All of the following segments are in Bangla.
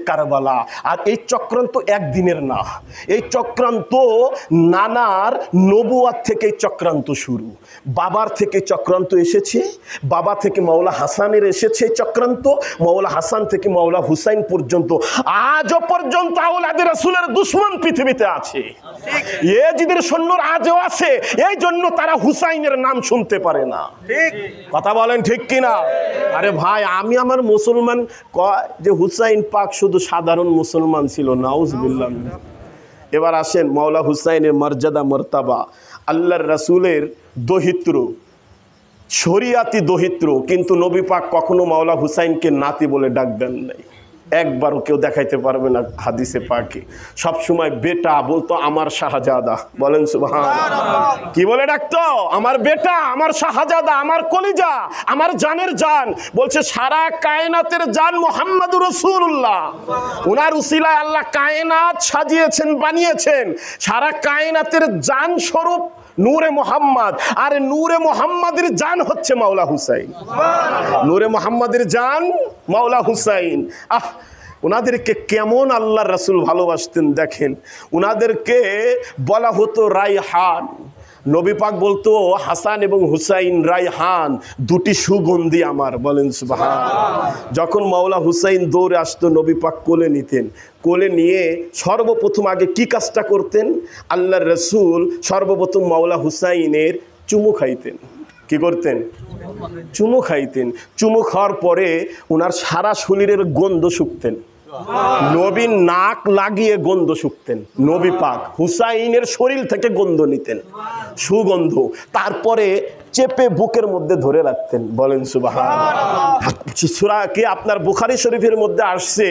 কারবালা। আর এই চক্রান্ত একদিনের না, এই চক্রান্ত নানার নবুয়াত থেকে চক্রান্ত শুরু। বাবার থেকে চক্রান্ত এসেছে, বাবা থেকে মাওলা হাসানের এসেছে চক্রান্ত, মাওলা হাসান থেকে মাওলা হুসাইন পর্যন্ত আজও পর্যন্ত আওলাদে রাসূলের দুশমন পৃথিবীতে আছে। ইয়াজিদের সৈন্যরা আজও আছে, এই জন্য তারা হুসাইনের নাম শুনতে পারে না। কথা বলেন ঠিক কিনা? আরে ভাই, আমি আমার মুসলমান কয় যে হুসাইন পাক শুধু সাধারণ মুসলমান ছিল, নাউজুবিল্লাহ। এবার আসেন মাওলা হুসাইনের মর্যাদা মর্তাবা। আল্লাহর রাসূলের দহিত্র, শরিয়াতি দহিত্র, কিন্তু নবী পাক কখনো মাওলা হুসাইনকে নাতি বলে ডাক দেন নাই, একবারও কেউ দেখাইতে পারবে না হাদিসে পাকে। সবসময় বেটা বলতো আমার শাহজাদা, বলেন সুবহানাল্লাহ। কি বলে ডাকতো? আমার বেটা, আমার শাহজাদা, আমার কলিজা, আমার জানের জান। বলছে সারা কায়নাতের জান মুহাম্মদুর রাসূলুল্লাহ, ওনার উসিলায় আল্লাহ কায়নাত সাজিয়েছেন, বানিয়েছেন। সারা কায়নাতের জান স্বরূপ নূরে মোহাম্মদ, আর নূরে মোহাম্মদের জান হচ্ছে মাওলা হুসাইন। নূরে মোহাম্মদের জান মাওলা হুসাইন। ওনাদেরকে কেমন আল্লাহর রাসূল ভালোবাসতেন দেখেন। ওনাদেরকে বলা হতো রায়হান। নবী পাক বলতো হাসান এবং হুসাইন রায়হান, দুটি সুগন্ধি আমার, বলেন সুবহানাল্লাহ। যখন মাওলা হুসাইন দৌড়ে আসতো নবী পাক কোলে নিতেন। কোলে নিয়ে সর্বপ্রথম আগে কি কাজটা করতেন? আল্লাহর রাসূল সর্বপ্রথম মাওলা হুসাইনের চুমু খাইতেন। কি করতেন? চুমু খাইতেন। চুমু খাওয়ার পরে ওনার সারা শরীরের গন্ধ শুকতেন। নবীর নাক লাগিয়ে গন্ধ শুকতেন। নবী পাক হুসাইনের শরীর থেকে গন্ধ নিতেন, সুগন্ধ। তারপরে চেপে বুকের মধ্যে ধরে রাখতেন, বলেন সুবহানাল্লাহ। সূরা কি আপনার বুখারী শরীফের মধ্যে আসছে,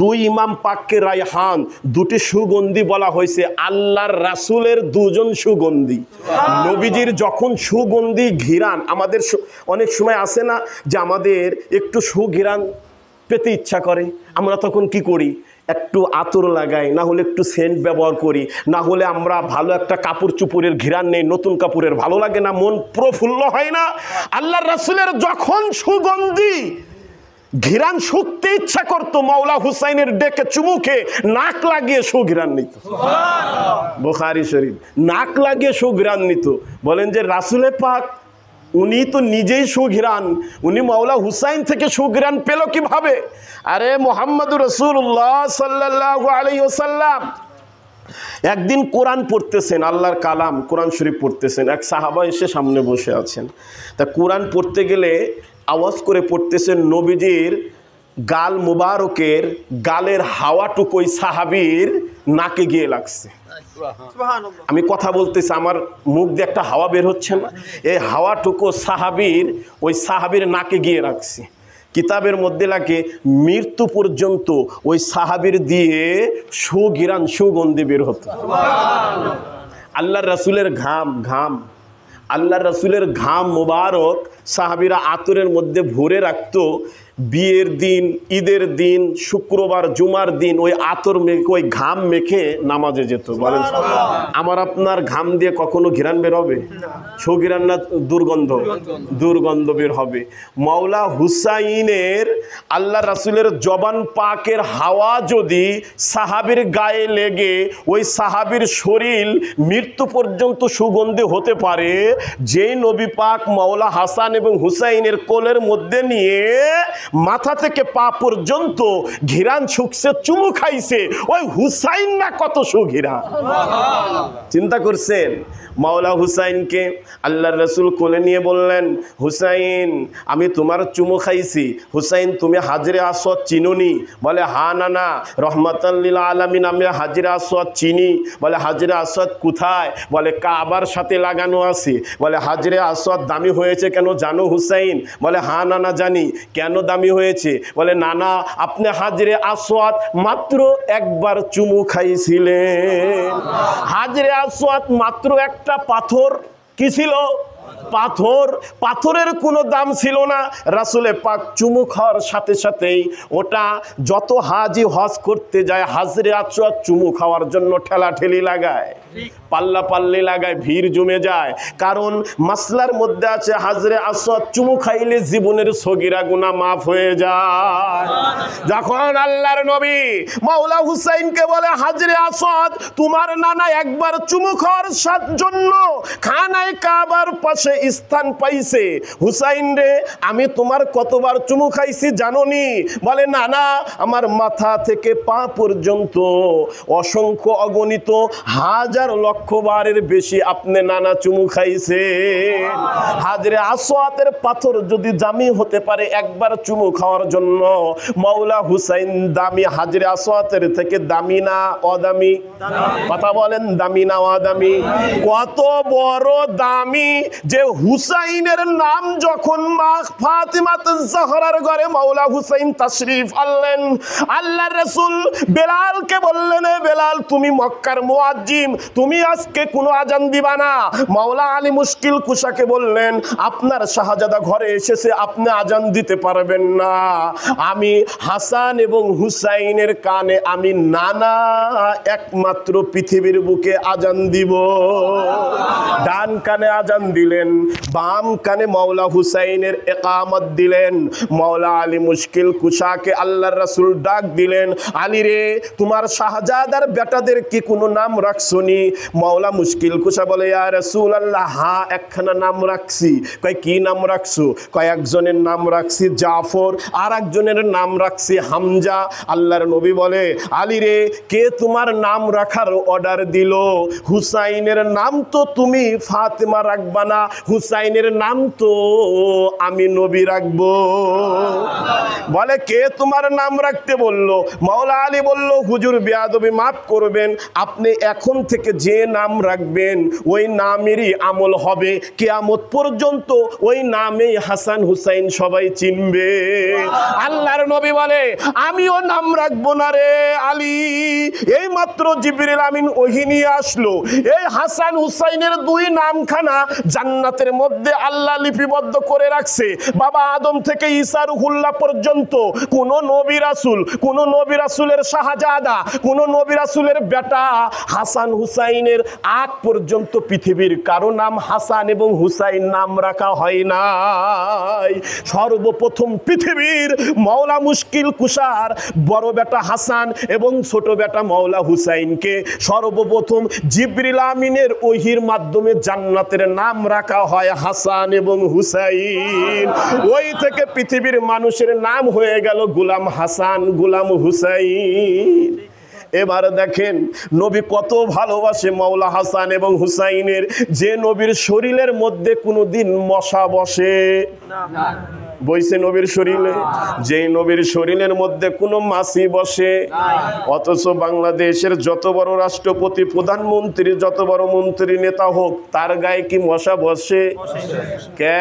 দুই ইমাম পাককে রায়হান, দুটি সুগন্ধি বলা হয়েছে। আল্লাহর রাসূলের দুজন সুগন্ধি। নবীজির যখন সুগন্ধি ঘিরান, আমাদের অনেক সময় আসে না যে আমাদের একটু সুঘিরান পেতে ইচ্ছা করে, আমরা তখন কি করি? একটু আতর লাগাই, না হলে একটু সেন্ট ব্যবহার করি, না হলে আমরা ভালো একটা কাপড় চুপড়ের ঘিরান নেই, নতুন কাপড়ের, ভালো লাগে না, মন প্রফুল্ল হয় না? আল্লাহর রাসূলের যখন সুগন্ধি ঘিরান শুকতে ইচ্ছা করতো, মাওলা হুসাইনের ডেকে চুমুকে নাক লাগিয়ে সুঘিরান নিত। বুখারী শরীফ, নাক লাগিয়ে সুঘিরান নিত। বলেন যে রাসূলে পাক উনি তো নিজেই সুঘিরান, উনি মাওলা হুসাইন থেকে সুঘিরান পেল কিভাবে? আরে মুহাম্মদুর রাসূলুল্লাহ সাল্লাল্লাহু আলাইহি ওয়াসাল্লাম একদিন কোরআন পড়তেছেন, আল্লাহর কালাম কোরআন শরীফ পড়তেছেন। এক সাহাবা এসে সামনে বসে আছেন। তা কোরআন পড়তে গেলে আওয়াজ করে পড়তেছেন, নবীজির গাল মুবারকের গালের হাওয়াটুকু ওই সাহাবীর নাকে গিয়ে লাগছে। আমি কথা বলতেছি, আমার মুখ দিয়ে একটা হাওয়া বের হচ্ছে না, এই হাওয়াটুকু ওই সাহাবীর নাকে গিয়ে রাখছে। কিতাবের মধ্যে লাগে মৃত্যু পর্যন্ত ওই সাহাবীর দিয়ে সুঘিরান সুগন্ধি বের হতো। আল্লাহর রাসূলের ঘাম আল্লাহর রাসূলের ঘাম মোবারক সাহাবীরা আতরের মধ্যে ভরে রাখতো। বিয়ের দিন, ঈদের দিন, শুক্রবার, জুমার দিন ওই আতর মেখে, ওই ঘাম মেখে নামাজে যেত। বলেন আমার আপনার ঘাম দিয়ে কখনো ঘিরান বের হবে? সুঘিরান না দুর্গন্ধ? দুর্গন্ধ বের হবে। মাওলা হুসাইনের আল্লাহ রাসূলের জবান পাকের হাওয়া যদি সাহাবীর গায়ে লেগে ওই সাহাবীর শরীর মৃত্যু পর্যন্ত সুগন্ধি হতে পারে, যেই নবী পাক মাওলা হাসান এবং হুসাইনের কোলের মধ্যে নিয়ে মাথা থেকে পা পর্যন্ত ঘিরান শুকছে, চুমু খাইছে, ওই হুসাইন না কত সুঘিরান। চিন্তা করছেন? মাওলা হুসাইনকে আল্লাহর রাসূল কোলে নিয়ে বললেন, হুসাইন আমি তোমার চুমু খাইছি। হুসাইন তুমি হাজরে আসওয়াদ চিনুনি? বলে হা নানা, রহমাতাল লিল আলামিন আমি হাজরে আসওয়াদ চিনি। বলে হাজরে আসওয়াদ কোথায়? বলে কাবার সাথে লাগানো আছে। বলে হাজরে আসওয়াদ দামি হয়েছে কেন জানো হুসাইন? বলে হা নানা জানি। কেন দামি হয়েছে? বলে নানা আপনি হাজরে আসওয়াদ মাত্র একবার চুমু খাইছিলেন। হাজরে আসওয়াদ মাত্র একটা পাথর, কি ছিল? পাথর, পাথরের কোনো দাম ছিল না। রাসূলে পাক চুমু খাওয়ার সাথে সাথেই ওটা যত হাজি হজ করতে যায় হাজরে আসওয়াদ চুমু খাওয়ার জন্য ঠেলাঠেলি লাগায়, পাল্লা পাল্লি লাগায়, ভিড় জমে যায়। কারণ মাসলার মধ্যে আছে হাজরে আসওয়াদ চুমু খাইলে জীবনের সগীরা গুনাহ মাফ হয়ে যায়। যখন আল্লাহর নবী মাওলা হুসাইনকে বলে হাজরে আসওয়াদ তোমার নানা একবার চুমু খাওয়ার জন্য খানায় কাবার পাশে স্থান পাইছে, হুসাইন রে আমি তোমার কতবার চুমু খাইছি জানোনি? বলে নানা আমার মাথা থেকে পা পর্যন্ত অসংখ্য অগণিত হাজার লক্ষ বারের বেশি আপনি নানা চুমু খাইছেন। হাজরে আসওয়াদের পাথর যদি দামি হতে পারে একবার চুমু খাওয়ার জন্য, মাওলা হুসাইন দামি হাজরে আসওয়াদের থেকে দামি না অদামি? কথা বলেন, দামি না অদামি? কত বড় দামি যে হুসাইনের নাম যখন মা ফাতিমা জাহরার ঘরে মাওলা হুসাইন তাশরীফ আনলেন, আল্লাহর রাসূল বেলালকে বললেন বেলাল তুমি মক্কার মুয়াজ্জিম, তুমি আজকে কোনো আজান দিবা না। মাওলা আলী মুশকিল কুশাকে বললেন আপনার শাহজাদা ঘরে এসেছে, আপনি আজান দিতে পারবেন না। আমি হাসান এবং হুসাইনের কানে আমি নানা একমাত্র পৃথিবীর বুকে আজান দিব। ডান কানে আজান দিলেন, বাম কানে মাওলা হুসাইনের ইকামত দিলেন। মাওলা আলী মুশকিল কুশাকে আল্লাহর রাসূল ডাক দিলেন, আলী রে তোমার শাহজাদার বেটাদের কি কোনো নাম রাখছনি? মাওলা মুশকিল কুশা বলে ইয়া রাসূলুল্লাহ হ্যাঁ একখানা নাম রাখছি। কয় কি নাম রাখছো? কয় একজনের নাম রাখছি জাফর, আর একজনের নাম রাখছি হামজা। আল্লাহর নবী বলে আলী রে কে তোমার নাম রাখার অর্ডার দিল? হুসাইনের নাম তো তুমি ফাতেমা রাখবা না, হুসাইনের নাম তো আমি নবী রাখবো। বলে কে তোমার নাম রাখতে বললো? মাওলা আলী বলল হুজুর বেয়াদবি মাফ করবেন, আপনি এখন থেকে যে নাম রাখবেন ওই নামেরই আমল হবে, কিয়ামত পর্যন্ত ওই নামেই হাসান হুসাইন সবাই চিনবে। আল্লাহর নবী বলে আমিও নাম রাখবো না রে আলী, এই মাত্র জিবরিল আমিন ওহী নিয়ে আসলো, এই হাসান হুসাইনের দুই নামখানা জান্নাতের মধ্যে আল্লাহ লিপিবদ্ধ করে রাখছে। বাবা আদম থেকে ঈসা রুহুল্লাহ পর্যন্ত কোন নবী রাসূল, কোন নবী রাসূলের শাহজাদা, কোন নবী রাসূলের বেটা হাসান হুসাইনের আগ পর্যন্ত পৃথিবীর কারো নাম হাসান এবং হুসাইন নাম রাখা হয় নাই। সর্বপ্রথম পৃথিবীর মাওলা মুশকিল কুশার বড় বেটা হাসান এবং ছোট বেটা মাওলা হুসাইনকে সর্বপ্রথম জিবরিল আমিনের ওহীর মাধ্যমে জান্নাতের নাম রাখা হয় হাসান এবং হুসাইন। ওই থেকে পৃথিবীর মানুষের নাম হয়ে গেল গোলাম হাসান, গোলাম হুসাইন। এবার দেখেন নবী কত ভালোবাসে মাওলা হাসান এবং হুসাইনের, যে নবীর শরীরের মধ্যে কোনোদিন মশা বসে না। বইছে নবীর শরীরে, যে নবীর শরীরের মধ্যে কোনো মাছি বসে। অথচ বাংলাদেশের যত বড় রাষ্ট্রপতি, প্রধানমন্ত্রী, যত বড় মন্ত্রী নেতা হোক তার গায়ে কি মশা বসে? কে?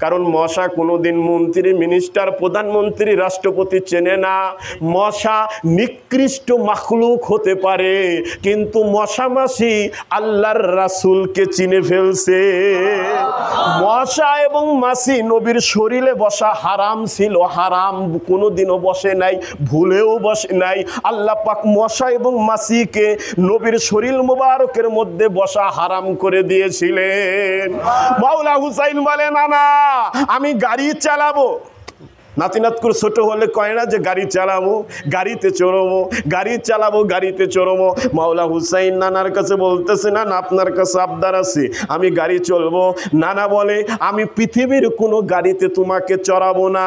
কারণ মশা কোনোদিন মন্ত্রী, মিনিস্টার, প্রধানমন্ত্রী, রাষ্ট্রপতি চেনে না। মশা নিকৃষ্ট মাখলুক হতে পারে, কিন্তু মশা মাছি আল্লাহর রাসূলকে চিনে ফেলছে। মশা এবং মাছি নবীর শরীরে বসা হারাম ছিল, হারাম, কোনোদিনও বসে নাই, ভুলেও বসে নাই। আল্লাহ পাক মশা এবং মাছিকে নবীর শরীর মুবারকের মধ্যে বসা হারাম করে দিয়েছিলেন। মাওলা হুসাইন বলে না না আমি গাড়ি চালাবো। নাতিনাত করে ছোট হলে কয় না যে গাড়ি চালাবো, গাড়িতে চড়বো, গাড়ি চালাবো, গাড়িতে চড়বো। মাওলা হুসাইন নানার কাছে বলতেছে না আপনার কাছে আবদার আছে, আমি গাড়ি চলবো। নানা বলে আমি পৃথিবীর কোনো গাড়িতে তোমাকে চড়াবো না,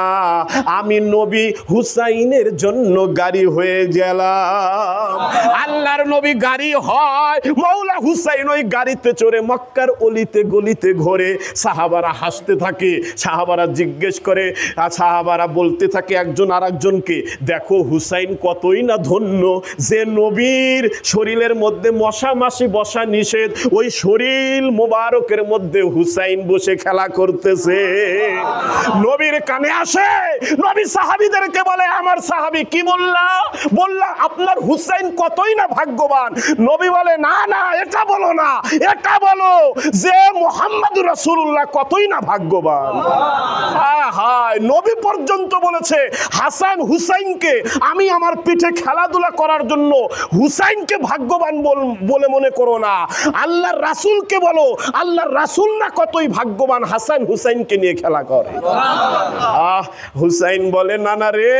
আমি নবী হুসাইনের জন্য গাড়ি হয়ে গেলাম। আল্লাহর নবী গাড়ি হয়, মাওলা হুসাইন ওই গাড়িতে চড়ে মক্কার অলিতে গলিতে ঘোরে। সাহাবারা হাসতে থাকে, সাহাবারা জিজ্ঞেস করে, সাহাবারা তারা বলতে থাকে একজন আর একজনকে, দেখো হুসাইন কতই না ধন্য, যে নবীর শরীরের মধ্যে মশা মাছি বসা নিষেধ, ওই শরীর মোবারকের মধ্যে হুসাইন বসে খেলা করতেছে। নবীর কানে আসে, নবী সাহাবীদেরকে বলে, আমার সাহাবী কি বললা? আপনার হুসাইন কতই না ভাগ্যবান। নবী বলে, না না, এটা বলো না, এটা বলো যে মুহাম্মদুর রাসূলুল্লাহ কতই না ভাগ্যবান। হায়, নবী পর্যন্ত বলেছে হাসান হুসাইনকে আমি আমার পিঠে খেলাধুলা করার জন্য হুসাইনকে ভাগ্যবান বলে মনে করো না, আল্লাহর রাসূলকে বলো, আল্লাহর রাসূল না কতই ভাগ্যবান হাসান হুসাইনকে নিয়ে খেলা করে। হুসাইন বলে, না না রে,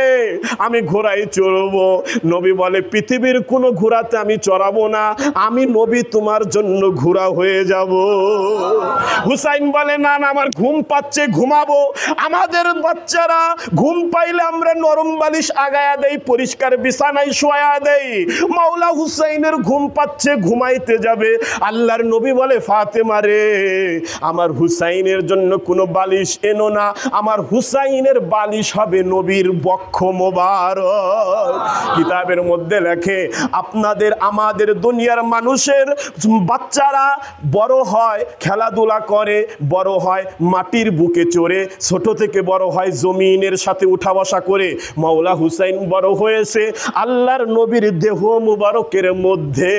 আমি ঘোড়ায় চড়বো। নবী বলে, পৃথিবীর কোনো ঘোড়াতে আমি চড়াবো না, আমি নবী তোমার জন্য ঘোড়া হয়ে যাব। হুসাইন বলে, না না, আমার ঘুম পাচ্ছে, ঘুমাবো। আমাদের বাচ্চারা ঘুম পাইলে আমরা নরম বালিশ আগায়া দেই, পরিষ্কার বিছানায় শোয়া দেই। মাওলা হুসাইনের ঘুম পাচ্ছে, ঘুমাইতে যাবে। আল্লাহর নবী বলে, ফাতেমা রে, আমার হুসাইনের জন্য কোনো বালিশ এনো না, আমার হুসাইনের বালিশ হবে নবীর বক্ষ মোবারক। কিতাবের মধ্যে লেখে, আপনাদের আমাদের দুনিয়ার মানুষের বাচ্চারা বড় হয় খেলাধুলা করে, বড় হয় মাটির বুকে চড়ে, ছোট থেকে বড় হয় জমিনের সাথে উঠা বসা করে। মাওলা হুসাইন বড় হয়েছে আল্লাহর নবীর দেহ মুবারকের মধ্যে,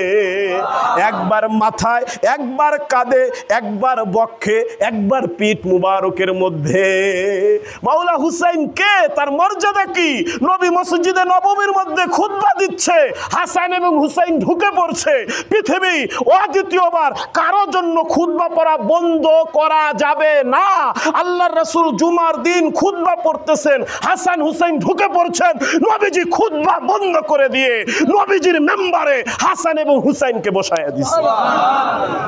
একবার মাথায়, একবার কাঁধে, একবার বক্ষে, একবার পিঠ মুবারকের মধ্যে। মাওলা হুসাইন কে, তার মর্যাদা কি? নবী মসজিদে নববীর মধ্যে খুতবা দিচ্ছে, হাসান এবং হুসাইন ঢুকে পড়ছে। পৃথিবী অদ্বিতীয়বার কারো জন্য খুতবা পড়া বন্ধ করা যাবে না। আল্লাহর রাসূল জুমার দিন খুতবা পড়তেছেন, হাসান হুসাইন ঢুকে পড়ছেন, নবীজি খুতবা বন্ধ করে দিয়ে নবীজির মেম্বারে হাসান এবং হুসাইনকে বসায়া দিয়েছে।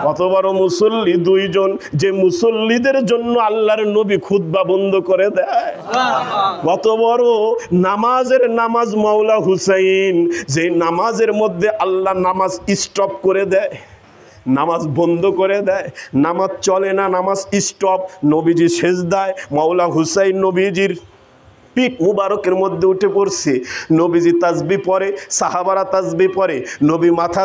কত বড় মুসল্লি দুইজন, যে মুসল্লিদের জন্য আল্লাহর নবী খুতবা বন্ধ করে দেয়। কত বড় নামাজের নামাজ মাওলা হুসাইন, যে নামাজের মধ্যে আল্লাহ নামাজ স্টপ করে দেয়, নামাজ বন্ধ করে দেয়, নামাজ চলে না, নামাজ স্টপ। নবীজি সেজদায়, মাওলা হুসাইন নবীজির পিঠ মুবারকের মধ্যে উঠে পড়ছে। নবীজি তাসবিহ পড়ে, সাহাবারা তাসবিহ পড়ে, নবী মাথা